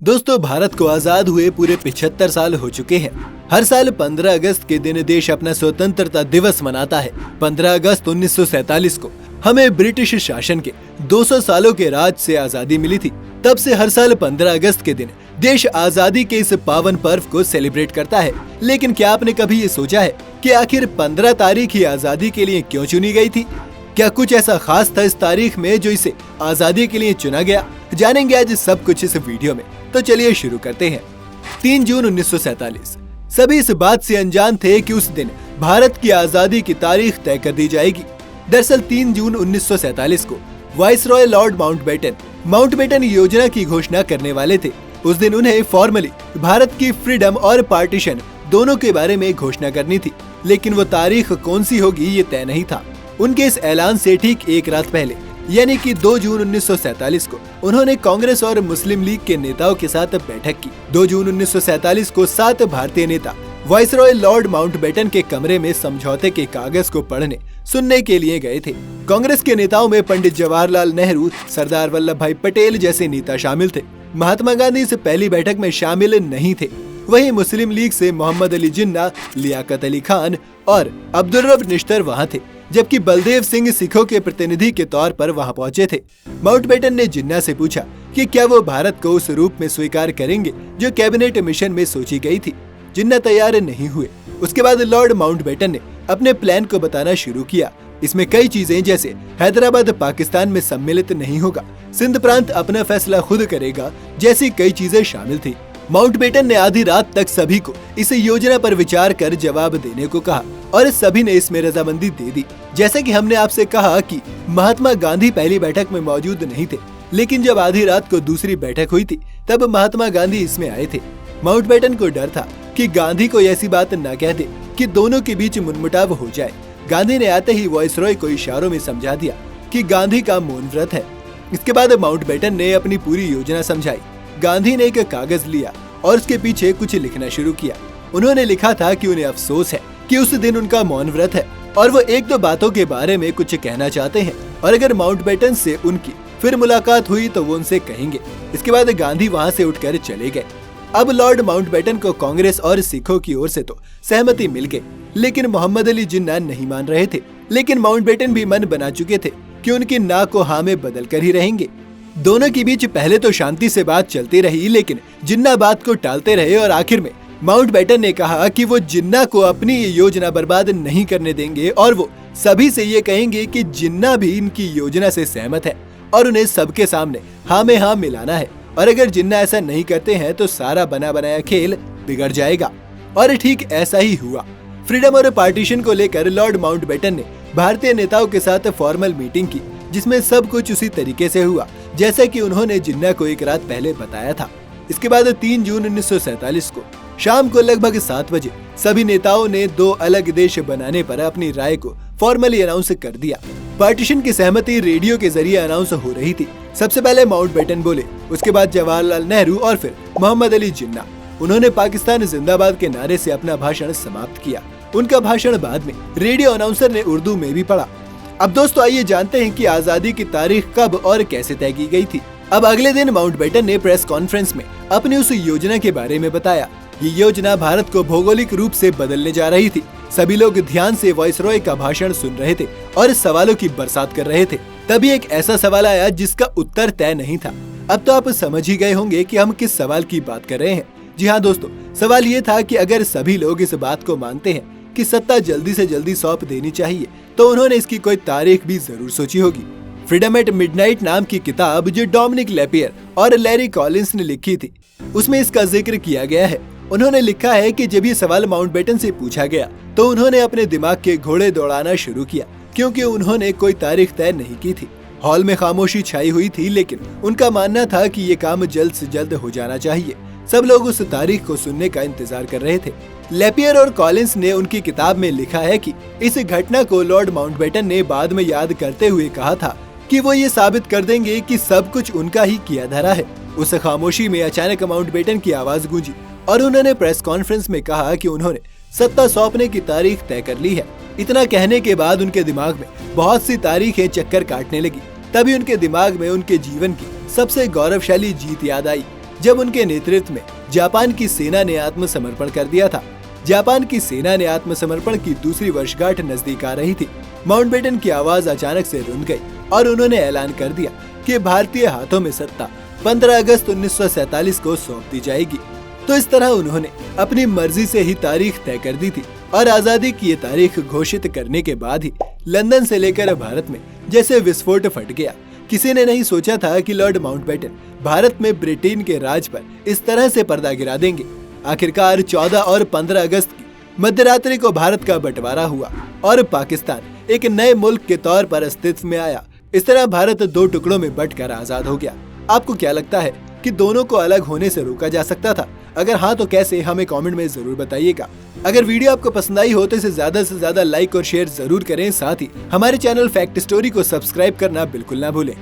दोस्तों, भारत को आजाद हुए पूरे 75 साल हो चुके हैं। हर साल 15 अगस्त के दिन देश अपना स्वतंत्रता दिवस मनाता है। 15 अगस्त 1947 को हमें ब्रिटिश शासन के 200 सालों के राज से आजादी मिली थी। तब से हर साल 15 अगस्त के दिन देश आजादी के इस पावन पर्व को सेलिब्रेट करता है। लेकिन क्या आपने कभी ये सोचा है कि आखिर 15 तारीख ही आजादी के लिए क्यों चुनी गई थी? क्या कुछ ऐसा खास था इस तारीख में जो इसे आजादी के लिए चुना गया? जानेंगे आज सब कुछ इस वीडियो में। तो चलिए शुरू करते हैं। 3 जून 1947। सभी इस बात से अनजान थे कि उस दिन भारत की आजादी की तारीख तय कर दी जाएगी। दरअसल 3 जून 1947 को वाइसरॉय लॉर्ड माउंटबेटन योजना की घोषणा करने वाले थे। उस दिन उन्हें फॉर्मली भारत की फ्रीडम और पार्टीशन दोनों के बारे में घोषणा करनी थी, लेकिन वो तारीख कौन सी होगी ये तय नहीं था। उनके इस ऐलान से ठीक एक रात पहले यानी कि 2 जून 1947 को उन्होंने कांग्रेस और मुस्लिम लीग के नेताओं के साथ बैठक की। 2 जून 1947 को 7 भारतीय नेता वाइसरॉय लॉर्ड माउंटबेटन के कमरे में समझौते के कागज को पढ़ने सुनने के लिए गए थे। कांग्रेस के नेताओं में पंडित जवाहरलाल नेहरू, सरदार वल्लभ भाई पटेल जैसे नेता शामिल थे। महात्मा गांधी इस पहली बैठक में शामिल नहीं थे। वहीं मुस्लिम लीग से मोहम्मद अली जिन्ना, लियाकत अली खान और अब्दुल रब निश्तर वहाँ थे, जबकि बलदेव सिंह सिखों के प्रतिनिधि के तौर पर वहां पहुंचे थे। माउंटबेटन ने जिन्ना से पूछा कि क्या वो भारत को उस रूप में स्वीकार करेंगे जो कैबिनेट मिशन में सोची गई थी। जिन्ना तैयार नहीं हुए। उसके बाद लॉर्ड माउंटबेटन ने अपने प्लान को बताना शुरू किया। इसमें कई चीजें जैसे हैदराबाद पाकिस्तान में सम्मिलित नहीं होगा, सिंध प्रांत अपना फैसला खुद करेगा जैसी कई चीजें शामिल थी। माउंटबेटन ने आधी रात तक सभी को इस योजना पर विचार कर जवाब देने को कहा और सभी ने इसमें रजामंदी दे दी। जैसे कि हमने आपसे कहा कि महात्मा गांधी पहली बैठक में मौजूद नहीं थे, लेकिन जब आधी रात को दूसरी बैठक हुई थी तब महात्मा गांधी इसमें आए थे। माउंटबेटन को डर था कि गांधी को ऐसी बात न कह दे कि दोनों के बीच मनमुटाव हो जाए। गांधी ने आते ही वाइसरॉय को इशारों में समझा दिया कि गांधी का मौन व्रत है। इसके बाद माउंटबेटन ने अपनी पूरी योजना समझाई। गांधी ने एक कागज लिया और उसके पीछे कुछ लिखना शुरू किया। उन्होंने लिखा था कि उन्हें अफसोस है कि उस दिन उनका मौन व्रत है और वो 1-2 बातों के बारे में कुछ कहना चाहते हैं और अगर माउंटबेटन से उनकी फिर मुलाकात हुई तो वो उनसे कहेंगे। इसके बाद गांधी वहाँ से उठकर चले गए। अब लॉर्ड माउंटबेटन को कांग्रेस और सिखों की ओर से तो सहमति मिल गई, लेकिन मोहम्मद अली जिन्ना नहीं मान रहे थे। लेकिन माउंटबेटन भी मन बना चुके थे कि उनकी ना को हाँ में बदल कर ही रहेंगे। दोनों के बीच पहले तो शांति से बात चलती रही, लेकिन जिन्ना बात को टालते रहे और आखिर में माउंटबेटन ने कहा कि वो जिन्ना को अपनी ये योजना बर्बाद नहीं करने देंगे और वो सभी से ये कहेंगे कि जिन्ना भी इनकी योजना से सहमत है और उन्हें सबके सामने हाँ में हाँ मिलाना है, और अगर जिन्ना ऐसा नहीं करते हैं तो सारा बना बनाया खेल बिगड़ जाएगा। और ठीक ऐसा ही हुआ। फ्रीडम और पार्टीशन को लेकर लॉर्ड माउंटबेटन ने भारतीय नेताओं के साथ फॉर्मल मीटिंग की, जिसमें सब कुछ उसी तरीके से हुआ जैसा कि उन्होंने जिन्ना को एक रात पहले बताया था। इसके बाद 3 जून 1947 को शाम को लगभग 7 बजे सभी नेताओं ने 2 अलग देश बनाने पर अपनी राय को फॉर्मली अनाउंस कर दिया। पार्टीशन की सहमति रेडियो के जरिए अनाउंस हो रही थी। सबसे पहले माउंटबेटन बोले, उसके बाद जवाहरलाल नेहरू और फिर मोहम्मद अली जिन्ना। उन्होंने पाकिस्तान जिंदाबाद के नारे से अपना भाषण समाप्त किया। उनका भाषण बाद में रेडियो अनाउंसर ने उर्दू में भी पढ़ा। अब दोस्तों आइए जानते हैं कि आजादी की तारीख कब और कैसे तय की गई थी। अब अगले दिन माउंटबेटन ने प्रेस कॉन्फ्रेंस में अपनी उस योजना के बारे में बताया। ये योजना भारत को भौगोलिक रूप से बदलने जा रही थी। सभी लोग ध्यान से वाइसरॉय का भाषण सुन रहे थे और सवालों की बरसात कर रहे थे। तभी एक ऐसा सवाल आया जिसका उत्तर तय नहीं था। अब तो आप समझ ही गए होंगे कि हम किस सवाल की बात कर रहे हैं। जी हाँ दोस्तों, सवाल ये था कि अगर सभी लोग इस बात को मानते हैं कि सत्ता जल्दी से जल्दी सौंप देनी चाहिए तो उन्होंने इसकी कोई तारीख भी जरूर सोची होगी। फ्रीडम एट मिडनाइट नाम की किताब जो डोमिनिक लेपियर और लैरी कॉलिंस ने लिखी थी, उसमें इसका जिक्र किया गया है। उन्होंने लिखा है कि जब ये सवाल माउंटबेटन से पूछा गया तो उन्होंने अपने दिमाग के घोड़े दौड़ाना शुरू किया, क्योंकि उन्होंने कोई तारीख तय नहीं की थी। हॉल में खामोशी छाई हुई थी, लेकिन उनका मानना था कि ये काम जल्द से जल्द हो जाना चाहिए। सब लोग उस तारीख को सुनने का इंतजार कर रहे थे। लेपियर और कॉलिंस ने उनकी किताब में लिखा है कि इस घटना को लॉर्ड माउंटबेटन ने बाद में याद करते हुए कहा था कि वो ये साबित कर देंगे कि सब कुछ उनका ही किया धरा है। उस खामोशी में अचानक माउंटबेटन की आवाज गूंजी और उन्होंने प्रेस कॉन्फ्रेंस में कहा कि उन्होंने सत्ता सौंपने की तारीख तय कर ली है। इतना कहने के बाद उनके दिमाग में बहुत सी तारीखें चक्कर काटने लगी। तभी उनके दिमाग में उनके जीवन की सबसे गौरवशाली जीत याद आई, जब उनके नेतृत्व में जापान की सेना ने आत्मसमर्पण कर दिया था। जापान की सेना ने आत्मसमर्पण की दूसरी वर्षगांठ नजदीक आ रही थी। माउंटबेटन की आवाज अचानक से रुक गई और उन्होंने ऐलान कर दिया कि भारतीय हाथों में सत्ता 15 अगस्त 1947 को सौंप दी जाएगी। तो इस तरह उन्होंने अपनी मर्जी से ही तारीख तय कर दी थी और आजादी की ये तारीख घोषित करने के बाद ही लंदन से लेकर भारत में जैसे विस्फोट फट गया। किसी ने नहीं सोचा था कि लॉर्ड माउंटबेटन भारत में ब्रिटेन के राज पर इस तरह से पर्दा गिरा देंगे। आखिरकार 14 और 15 अगस्त की मध्यरात्रि को भारत का बंटवारा हुआ और पाकिस्तान एक नए मुल्क के तौर पर अस्तित्व में आया। इस तरह भारत 2 टुकड़ों में बंटकर आजाद हो गया। आपको क्या लगता है कि दोनों को अलग होने से रोका जा सकता था? अगर हाँ तो कैसे, हमें कमेंट में जरूर बताइएगा। अगर वीडियो आपको पसंद आई हो तो इसे ज्यादा से ज्यादा लाइक और शेयर जरूर करें। साथ ही हमारे चैनल फैक्ट स्टोरी को सब्सक्राइब करना बिल्कुल ना भूलें।